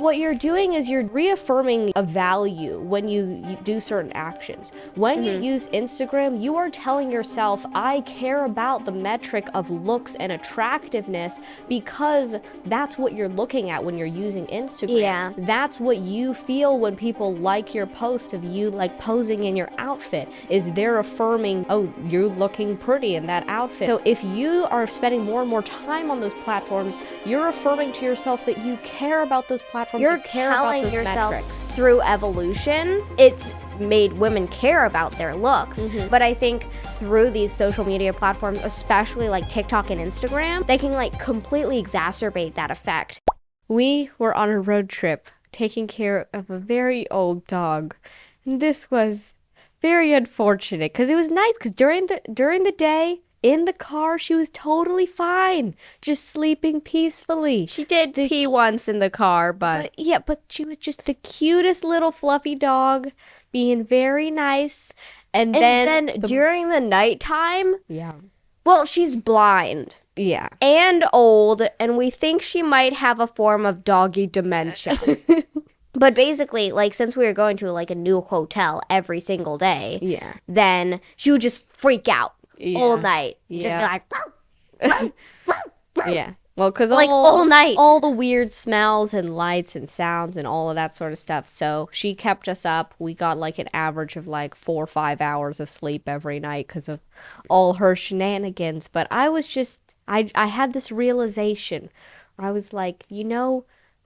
what you're doing is you're reaffirming a value when you do certain actions. When you use Instagram, you are telling yourself, I care about the metric of looks and attractiveness because that's what you're looking at when you're using Instagram. Yeah. That's what you feel when people like your post of you like posing in your outfit, is they're affirming, oh, you're looking pretty in that outfit. So if you are spending more and more time on those platforms, you're affirming to yourself that you care about those platforms. You're telling yourself through evolution, it's made women care about their looks. But I think through these social media platforms, especially like TikTok and Instagram, they can like completely exacerbate that effect. We were on a road trip taking care of a very old dog. And this was very unfortunate because it was nice because during the day in the car, she was totally fine, just sleeping peacefully. She did pee once in the car, but she was just the cutest little fluffy dog, being very nice. And then during the nighttime, yeah. Well, she's blind. Yeah. And old, and we think she might have a form of doggy dementia. But basically, like, since we were going to like a new hotel every single day, then she would just freak out all night. Just be like, yeah. Well, because like all night, all the weird smells and lights and sounds and all of that sort of stuff. So she kept us up. We got like an average of like 4 or 5 hours of sleep every night because of all her shenanigans. But I was just, I had this realization where I was like,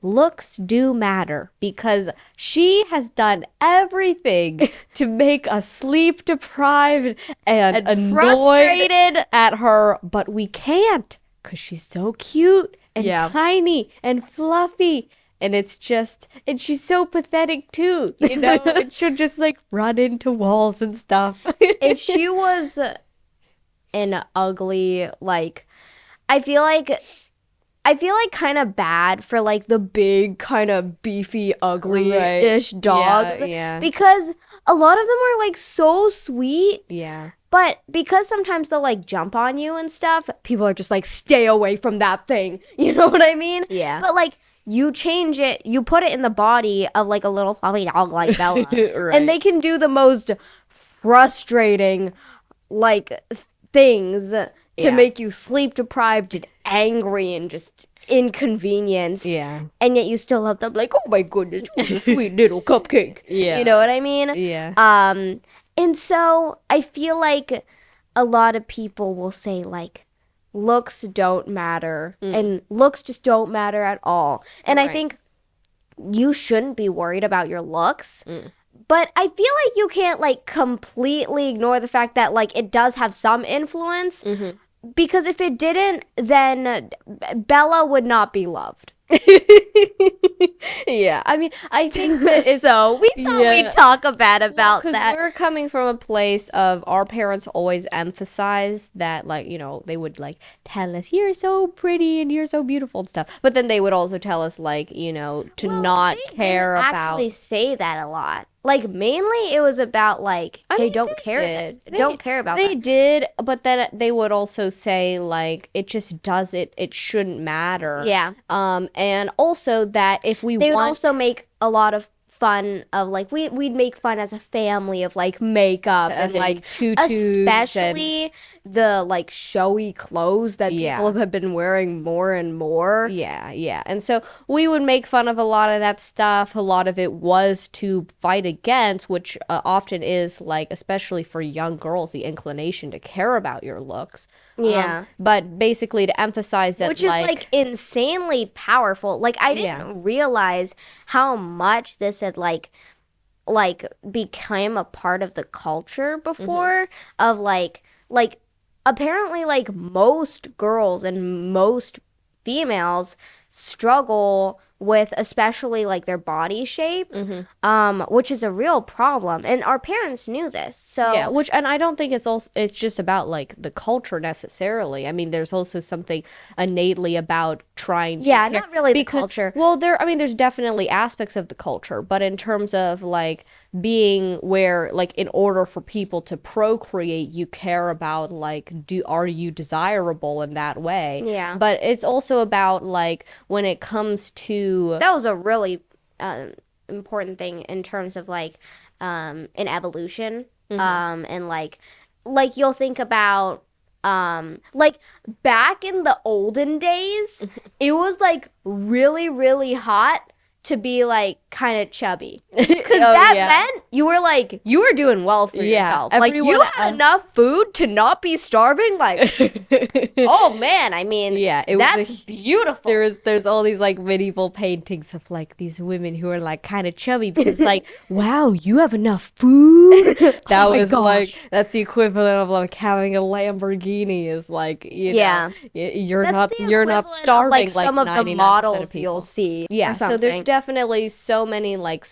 looks do matter, because she has done everything to make us sleep deprived and annoyed frustrated at her, but we can't because she's so cute and tiny and fluffy. And and she's so pathetic too, and she'll just like run into walls and stuff. If she was an ugly, like, I feel like kind of bad for like the big kind of beefy ugly-ish dogs. Yeah. Because a lot of them are like so sweet. Yeah. But because sometimes they'll like jump on you and stuff, people are just like, stay away from that thing. You know what I mean? Yeah. But like, you change it, you put it in the body of like a little fluffy dog like Bella. Right. And they can do the most frustrating like things to make you sleep deprived and angry and just inconvenienced. Yeah. And yet you still love them, like, oh my goodness, what a sweet little cupcake. Yeah. You know what I mean? Yeah. And so I feel like a lot of people will say like, looks don't matter, and looks just don't matter at all. And I think you shouldn't be worried about your looks. But I feel like you can't like completely ignore the fact that like it does have some influence, because if it didn't, then Bella would not be loved. Yeah, I mean, I think that it's so we thought we'd talk about that. Because we're coming from a place of our parents always emphasize that, like, they would like tell us, you're so pretty and you're so beautiful and stuff. But then they would also tell us, like, to not care about. Actually say that a lot. Like, mainly it was about like, hey, don't care. Don't care about that. They did, but then they would also say like, it just does it. It shouldn't matter. Yeah. And also that if we they would also make a lot of fun of like, we'd make fun as a family of like makeup and like tutus, especially the like showy clothes that people have been wearing more and more. Yeah. And so we would make fun of a lot of that stuff. A lot of it was to fight against, which often is like, especially for young girls, the inclination to care about your looks. Yeah. But basically to emphasize that, which is like insanely powerful. Like, I didn't realize how much this had like became a part of the culture before, of like apparently like most girls and most females struggle with especially like their body shape, which is a real problem, and our parents knew this. So and I don't think it's just about like the culture necessarily. I mean, there's also something innately about trying to not really the culture. Well, there's definitely aspects of the culture, but in terms of like being where like in order for people to procreate, you care about like, are you desirable in that way? Yeah. But it's also about like when it comes to to that was a really important thing in terms of like in evolution. And like you'll think about like back in the olden days, it was like really, really hot to be like kind of chubby. Because that meant you were doing well for yourself. Like you had enough food to not be starving. Like, oh man, I mean, that's beautiful. There's all these like medieval paintings of like these women who are like kind of chubby because like, wow, you have enough food. That was like, that's the equivalent of like having a Lamborghini is like, you know, you're not starving like some of the models you'll see. Yeah, so there's definitely so many like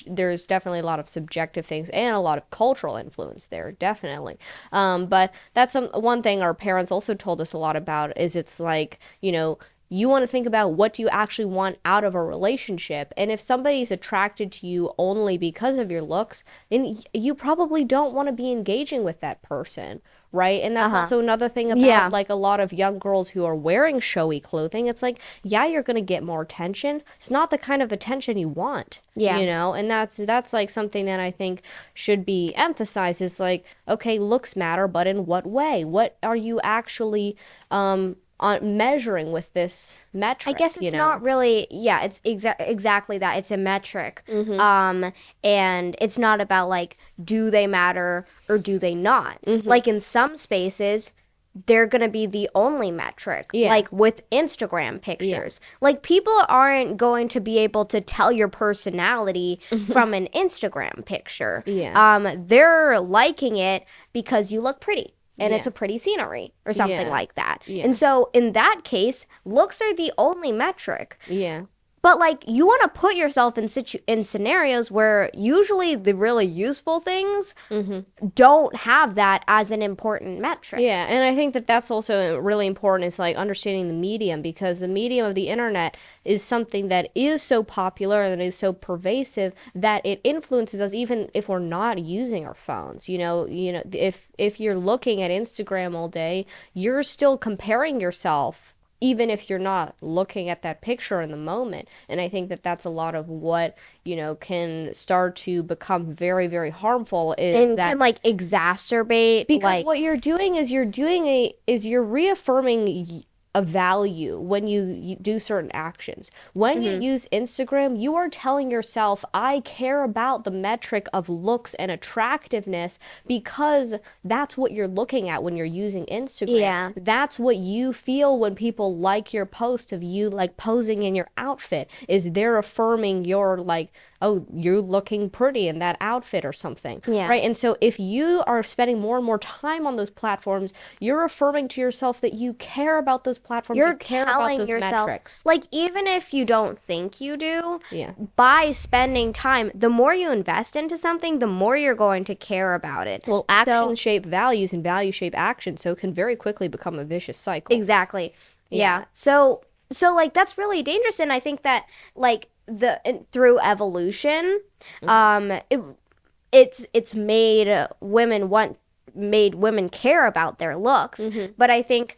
there's definitely a lot of subjective things and a lot of cultural influence there, definitely. But that's one thing our parents also told us a lot about is it's like, you know, you want to think about what you actually want out of a relationship. And if somebody's attracted to you only because of your looks, then you probably don't want to be engaging with that person. Right. And that's also another thing about like a lot of young girls who are wearing showy clothing. It's like, yeah, you're going to get more attention. It's not the kind of attention you want. You know, and that's like something that I think should be emphasized is like, OK, looks matter, but in what way? What are you actually on measuring with this metric? I guess it's not really, it's exactly that. It's a metric. And it's not about like, do they matter or do they not? Like in some spaces, they're going to be the only metric. Like with Instagram pictures. Like people aren't going to be able to tell your personality from an Instagram picture. They're liking it because you look pretty. And it's a pretty scenery or something like that. And so in that case, looks are the only metric. But like you want to put yourself in scenarios where usually the really useful things don't have that as an important metric. Yeah, and I think that that's also really important is like understanding the medium, because the medium of the internet is something that is so popular and is so pervasive that it influences us even if we're not using our phones. You know, if you're looking at Instagram all day, you're still comparing yourself even if you're not looking at that picture in the moment. And I think that that's a lot of what, you know, can start to become very, very harmful is that can like exacerbate, because like what you're doing is you're reaffirming a value when you do certain actions. When you use Instagram, you are telling yourself, I care about the metric of looks and attractiveness because that's what you're looking at when you're using Instagram. That's what you feel when people like your post of you like posing in your outfit, is they're affirming your like, oh, you're looking pretty in that outfit or something. Right. And so if you are spending more and more time on those platforms, you're affirming to yourself that you care about those platforms. You're you care about those yourself, metrics. like even if you don't think you do, by spending time, the more you invest into something, the more you're going to care about it. Well, actions shape values and values shape action, so it can very quickly become a vicious cycle. Exactly. Yeah. So like that's really dangerous, and I think that like through evolution, it's made women care about their looks. But I think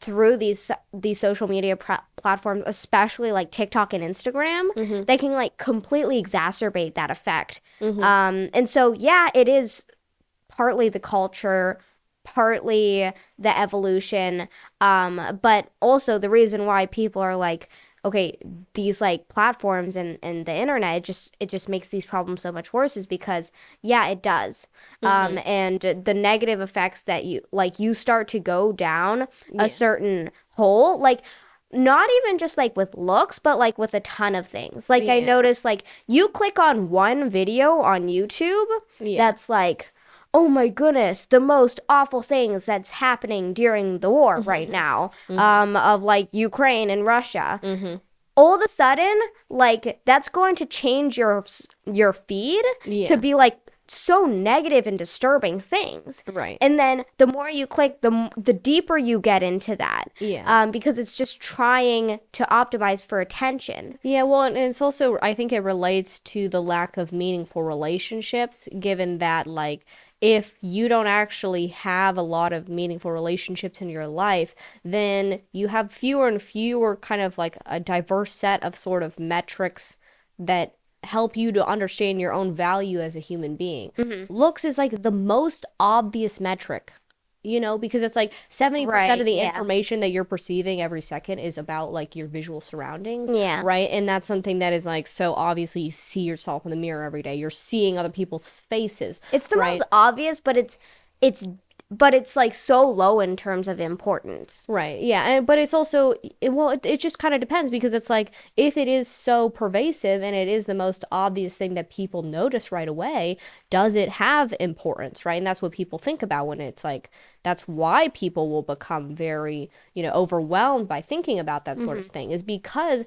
through these social media platforms, especially like TikTok and Instagram, they can like completely exacerbate that effect. And so it is partly the culture, partly the evolution, but also the reason why people are like, okay, these like platforms and the internet, it just makes these problems so much worse is because it does. And the negative effects that you start to go down a certain hole, like not even just like with looks, but like with a ton of things. Like I noticed, like you click on one video on YouTube that's like, oh my goodness, the most awful things that's happening during the war right now, of like Ukraine and Russia. All of a sudden, like that's going to change your feed to be like so negative and disturbing things. Right. And then the more you click, the deeper you get into that. Yeah. Because it's just trying to optimize for attention. Yeah, well, and it's also, I think it relates to the lack of meaningful relationships, given that, like, if you don't actually have a lot of meaningful relationships in your life, then you have fewer and fewer kind of like a diverse set of sort of metrics that help you to understand your own value as a human being. Looks is like the most obvious metric, because it's like 70% Right. of the Yeah. information that you're perceiving every second is about like your visual surroundings, Yeah. right? And that's something that is like so obviously you see yourself in the mirror every day. You're seeing other people's faces, It's the right? most obvious, but it's like so low in terms of importance. Right. Yeah. But it's also, it just kind of depends because it's like if it is so pervasive and it is the most obvious thing that people notice right away, does it have importance, right? And that's what people think about when it's like, that's why people will become very, overwhelmed by thinking about that sort of thing is because,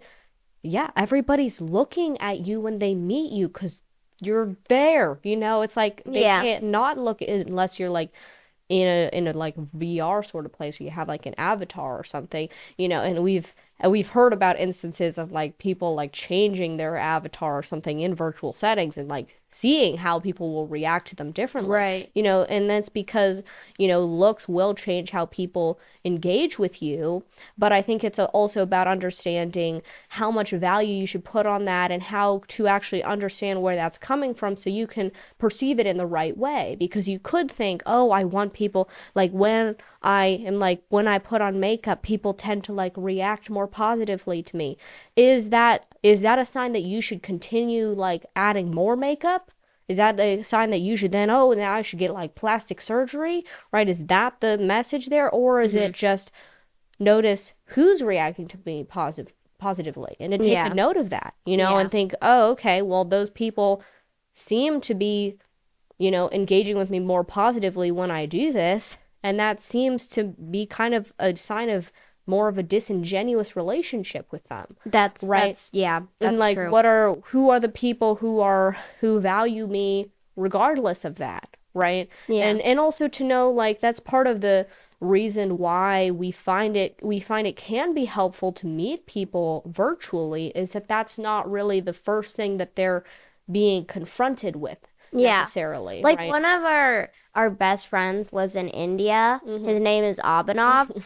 yeah, everybody's looking at you when they meet you because you're there, it's like they Yeah. can't not look unless you're like, in a like VR sort of place where you have like an avatar or something, and we've heard about instances of like people like changing their avatar or something in virtual settings and like seeing how people will react to them differently. Right. And that's because, looks will change how people engage with you, but I think it's also about understanding how much value you should put on that and how to actually understand where that's coming from so you can perceive it in the right way. Because you could think, oh, I want people like when I put on makeup, people tend to like react more positively to me. Is that a sign that you should continue like adding more makeup? Is that a sign that you should then, oh, now I should get like plastic surgery, right? Is that the message there? Or is it just notice who's reacting to me positively and to take a Yeah. note of that, Yeah. and think, oh, okay, well, those people seem to be, engaging with me more positively when I do this. And that seems to be kind of a sign of more of a disingenuous relationship with them, right? Yeah, And that's like, true. who are the people who value me regardless of that, right? Yeah. And also to know like that's part of the reason why we find it can be helpful to meet people virtually is that that's not really the first thing that they're being confronted with Yeah. necessarily, Like right? one of our best friends lives in India. His name is Abhinav.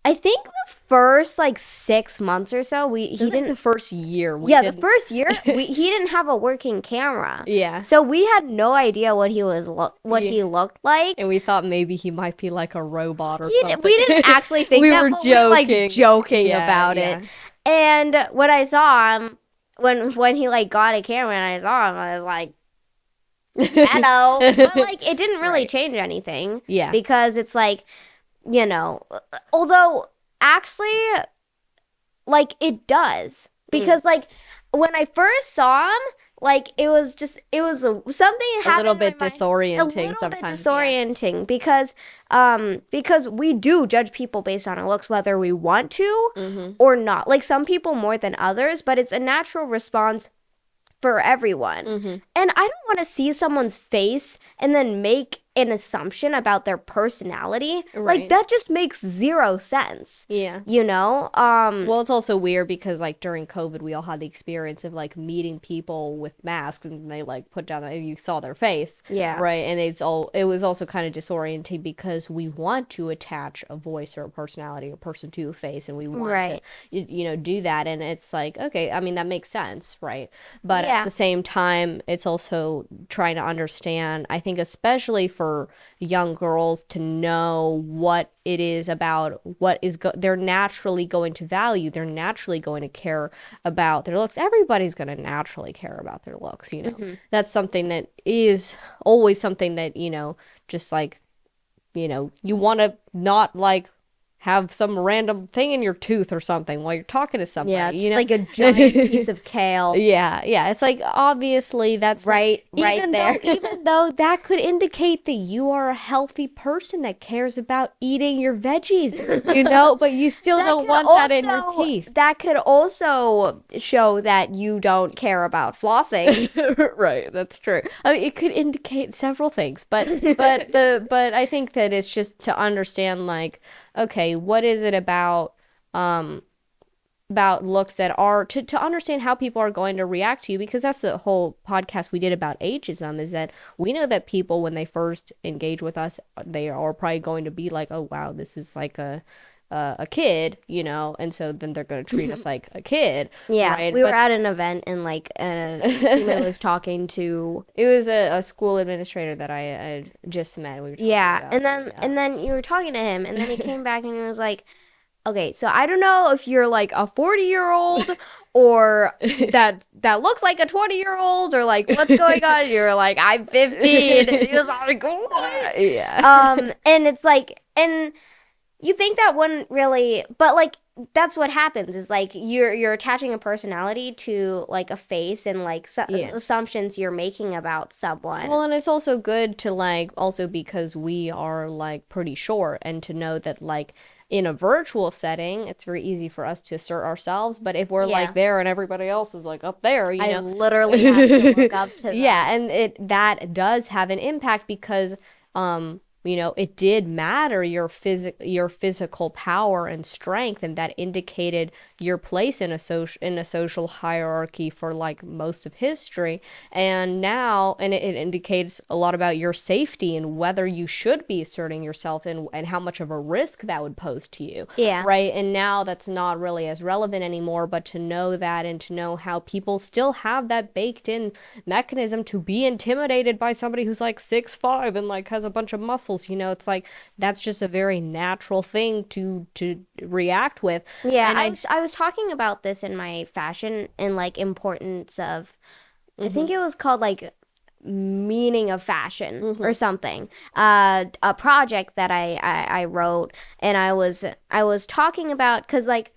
I think the first like 6 months or so, It he was like didn't. the first year we Yeah, the didn't. first year he didn't have a working camera, Yeah. so we had no idea what Yeah. he looked like. And we thought maybe he might be like a robot or something. We didn't actually think We that, were but we like joking. joking Yeah, about it. yeah. And when I saw him, when he like got a camera and I saw him, I was like, hello. But like it didn't really Right. change anything Yeah. because it's like, although actually like it does because like when I first saw him, like something A little happened in bit my mind. A disorienting little bit sometimes, yeah. disorienting because we do judge people based on our looks whether we want to or not. Like some people more than others, but it's a natural response for everyone. And I don't want to see someone's face and then make an assumption about their personality. Like Right. that just makes zero sense. Yeah. Well, Well, it's also weird because like during COVID, we all had the experience of like meeting people with masks and they like put down and you saw their face. Yeah. Right. And it was also kind of disorienting because we want to attach a voice or a personality or person to a face and we want Right. to, do that. And it's like, okay, I mean, that makes sense. Right. But at Yeah. the same time, it's also trying to understand, I think, especially for young girls to know what it is about what they're naturally going to value. They're naturally going to care about their looks. Everybody's going to naturally care about their looks, That's something that is always something that, just like, you want to not like have some random thing in your tooth or something while you're talking to Yeah, somebody, just like a giant piece of kale. Yeah. It's like obviously that's not, Right there. even though that could indicate that you are a healthy person that cares about eating your veggies, but you still don't want that in your teeth. That could also show that you don't care about flossing. Right, that's true. I mean, it could indicate several things, but I think that it's just to understand like, okay, what is it um about looks that are to understand how people are going to react to you, because that's the whole podcast we did about ageism, is that we know that people when they first engage with us, they are probably going to be like, oh wow, this is like a kid, and so then they're going to treat us like a kid, Yeah, right? we were But at an event and like Sumay was talking to. it was a school administrator that I had just met. We were talking Yeah, about, yeah. and then you were talking to him, and then he came back and he was like, "Okay, so I don't know if you're like a 40-year-old or that looks like a 20-year-old or like what's going on." And you're like, "I'm 15." And he was like, "What?" Yeah. And it's like, and you think that wouldn't really, but like that's what happens is like you're attaching a personality to like a face and like Yeah. assumptions you're making about someone. Well, and it's also good to like, also because we are like pretty short, and to know that like in a virtual setting, it's very easy for us to assert ourselves. But if we're like Yeah. there and everybody else is like up there, I literally have to look up to them. Yeah, and that does have an impact because it did matter your physical power and strength, and that indicated your place in a social hierarchy for like most of history. And now, and it indicates a lot about your safety and whether you should be asserting yourself, and how much of a risk that would pose to you. Yeah. Right. And now that's not really as relevant anymore, but to know that, and to know how people still have that baked in mechanism to be intimidated by somebody who's like 6'5" and like has a bunch of muscles, it's like that's just a very natural thing to react with. Yeah, And I was talking about this in my fashion and like importance of, I think it was called like meaning of fashion or something. A project that I wrote, and I was talking about, because like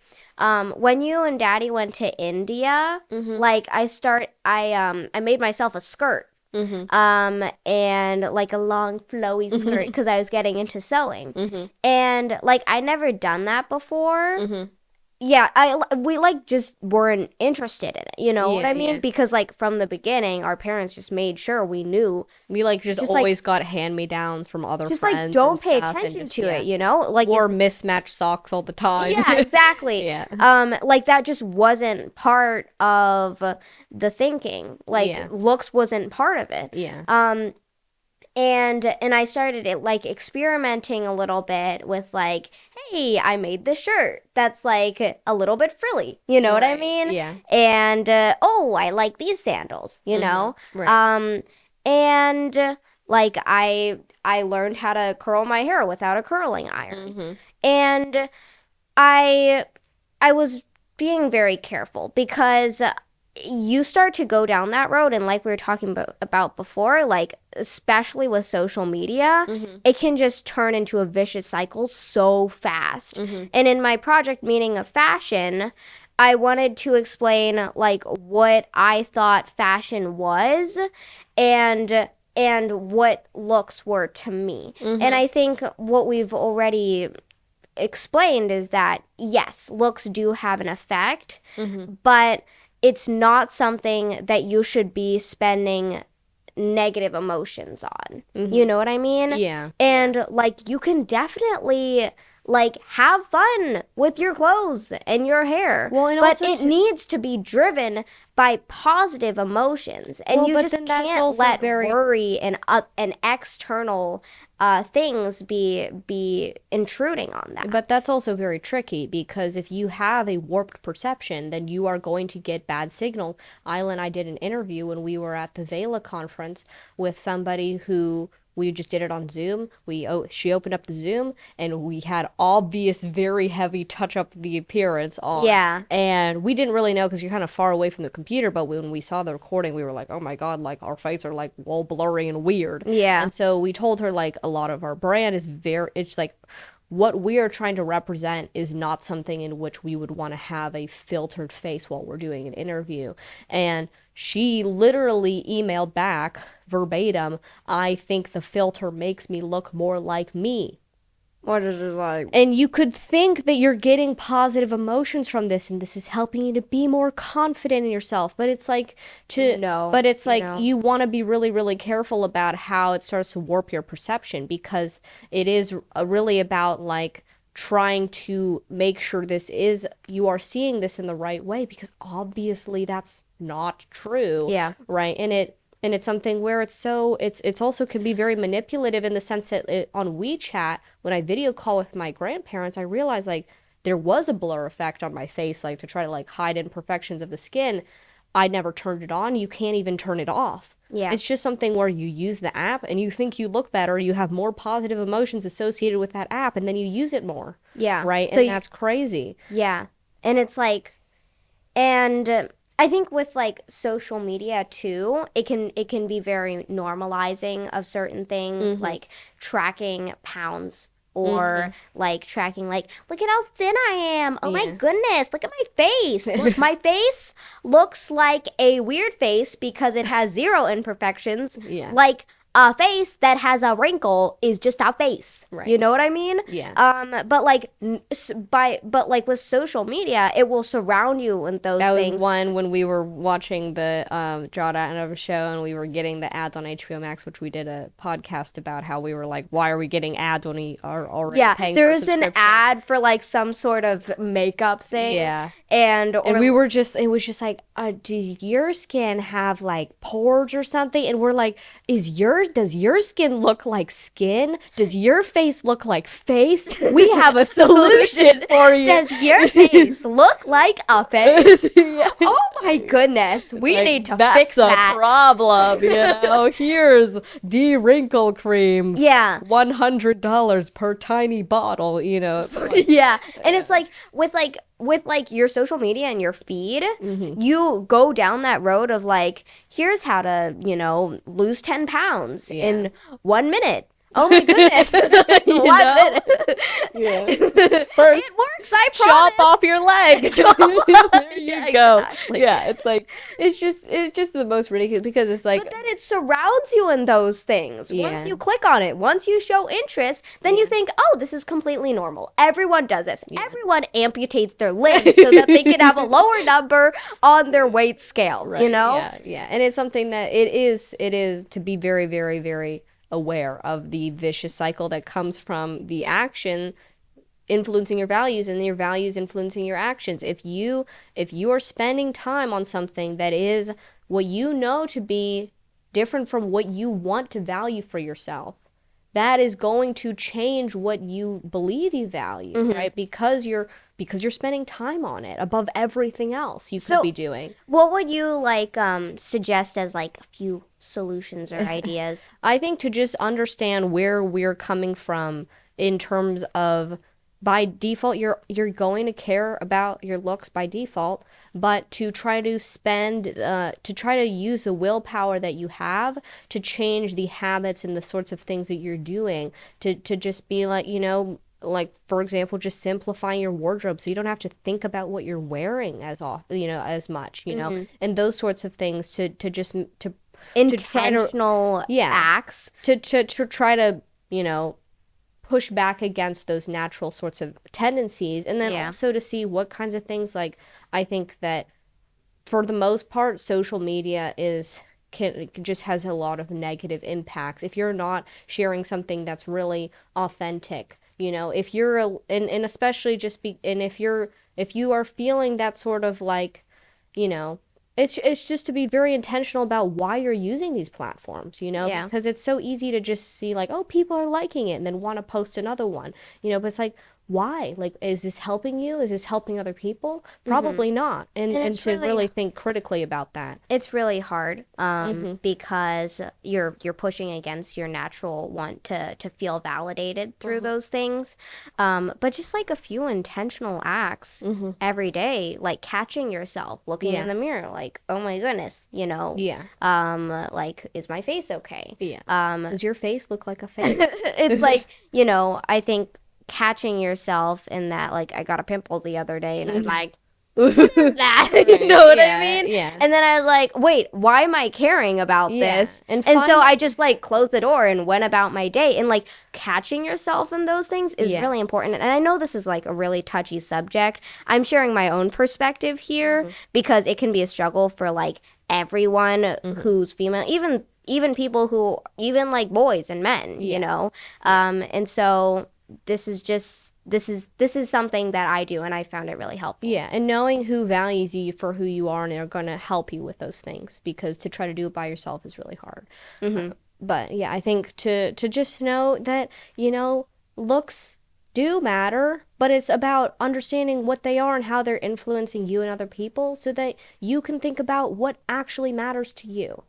when you and Daddy went to India, like I made myself a skirt. And like a long flowy skirt because I was getting into sewing. And like I never done that before. Yeah, we like just weren't interested in it. You know what Yeah, I mean? yeah. Because like from the beginning, our parents just made sure we knew. We like just Just like always got hand-me-downs from other just like friends and don't pay stuff, and attention just, to yeah, it, you know? Like wore it's mismatched socks all the time. yeah, exactly. Yeah. Like that just wasn't part of the thinking. Like Yeah. looks wasn't part of it. Yeah. And I started it like experimenting a little bit with like, hey, I made this shirt that's like a little bit frilly, you know what I Right. mean? Yeah. And oh, I like these sandals, you know? Right. And like I learned how to curl my hair without a curling iron. And I I was being very careful because you start to go down that road, and like we were talking about before, like especially with social media, it can just turn into a vicious cycle so fast. And in my project meaning of fashion, I wanted to explain like what I thought fashion was, and what looks were to me. And I think what we've already explained is that yes, looks do have an effect, but it's not something that you should be spending negative emotions on. You know what I mean? Yeah. And like you can definitely like have fun with your clothes and your hair. Well, and but also it needs to be driven by positive emotions, and Well, you but just then that's can't also let very worry and external things be intruding on that. But that's also very tricky, because if you have a warped perception, then you are going to get bad signal. Isla and I did an interview when we were at the VELA conference with somebody who we just did it on Zoom. She opened up the Zoom, and we had obvious, very heavy touch up the appearance on. Yeah. And we didn't really know because you're kind of far away from the computer. But when we saw the recording, we were like, oh my God, like our faces are like all blurry and weird. Yeah. And so we told her like a lot of our brand is it's like what we are trying to represent is not something in which we would want to have a filtered face while we're doing an interview. And she literally emailed back verbatim, I think the filter makes me look more like me. What is it like? And you could think that you're getting positive emotions from this and this is helping you to be more confident in yourself, but it's like you want to be really, really careful about how it starts to warp your perception, because it is really about like trying to make sure you are seeing this in the right way, because obviously that's not true. Yeah. Right. And it's something where it's also can be very manipulative, in the sense that on WeChat, when I video call with my grandparents, I realized like there was a blur effect on my face, like to try to like hide imperfections of the skin. I never turned it on. You can't even turn it off. Yeah. It's just something where you use the app and you think you look better, you have more positive emotions associated with that app, and then you use it more. Yeah. Right? So that's crazy. Yeah. And it's like, and I think with like social media too, it can be very normalizing of certain things, like tracking pounds, or like tracking like, look at how thin I am. Oh my goodness, look at my face. Look, my face looks like a weird face because it has zero imperfections. Yeah. Like a face that has a wrinkle is just a face. Right. You know what I mean? Yeah. But like with social media, it will surround you with those things. That was one when we were watching the Draw Out show, and we were getting the ads on HBO Max, which we did a podcast about, how we were like, why are we getting ads when we are already paying for a subscription? There's an ad for like some sort of makeup thing. Yeah. And we were just, it was just like, do your skin have like pores or something? And we're like, does your skin look like skin? Does your face look like face? We have a solution for you. Does your face look like a face? Yeah. Oh my goodness. We need to fix that. That's a problem, you know? Here's de-wrinkle cream. Yeah. $100 per tiny bottle, you know? Yeah. And it's like, with your social media and your feed, you go down that road of like, here's how to, lose 10 pounds in 1 minute. Oh my goodness. 1 minute. Yeah. First, it works, I promise. Chop off your leg. There you go. Exactly. Yeah, it's like, it's just the most ridiculous, because it's like, but then it surrounds you in those things. Yeah. Once you click on it, once you show interest, then you think, oh, this is completely normal. Everyone does this. Yeah. Everyone amputates their limbs so that they can have a lower number on their weight scale, right. you know? Yeah. And it's something that it is to be very, very, very aware of the vicious cycle that comes from the action influencing your values, and your values influencing your actions. If you are spending time on something that is what you know to be different from what you want to value for yourself, that is going to change what you believe you value, right? Because you're spending time on it above everything else you could be doing. What would you like suggest as like a few solutions or ideas? I think to just understand where we're coming from in terms of, by default, you're going to care about your looks by default, but to try to use the willpower that you have to change the habits and the sorts of things that you're doing, to just be like, like, for example, just simplifying your wardrobe so you don't have to think about what you're wearing as much, and those sorts of things, to intentional acts to try to, push back against those natural sorts of tendencies, and then also to see what kinds of things, like, I think that for the most part, social media just has a lot of negative impacts. If you're not sharing something that's really authentic, if you're and especially if you are feeling that sort of like, it's just to be very intentional about why you're using these platforms, because it's so easy to just see like, oh, people are liking it, and then want to post another one, but it's like, why? Like, is this helping you? Is this helping other people? Probably not. And to really think critically about that. It's really hard because you're pushing against your natural want to feel validated through those things. But just like a few intentional acts every day, like catching yourself, looking in the mirror, like, oh my goodness, like, is my face okay? Yeah. Does your face look like a face? It's like, I think catching yourself in that, like, I got a pimple the other day and I'm like, that you know what I mean? Yeah. And then I was like, wait, why am I caring about this? And so I just like closed the door and went about my day. And like catching yourself in those things is really important. And I know this is like a really touchy subject. I'm sharing my own perspective here because it can be a struggle for like everyone who's female, even people who, even like boys and men, you know. And so this is something that I do, and I found it really helpful. Yeah, and knowing who values you for who you are and are going to help you with those things, because to try to do it by yourself is really hard. But yeah, I think to just know that, you know, looks do matter, but it's about understanding what they are and how they're influencing you and other people so that you can think about what actually matters to you.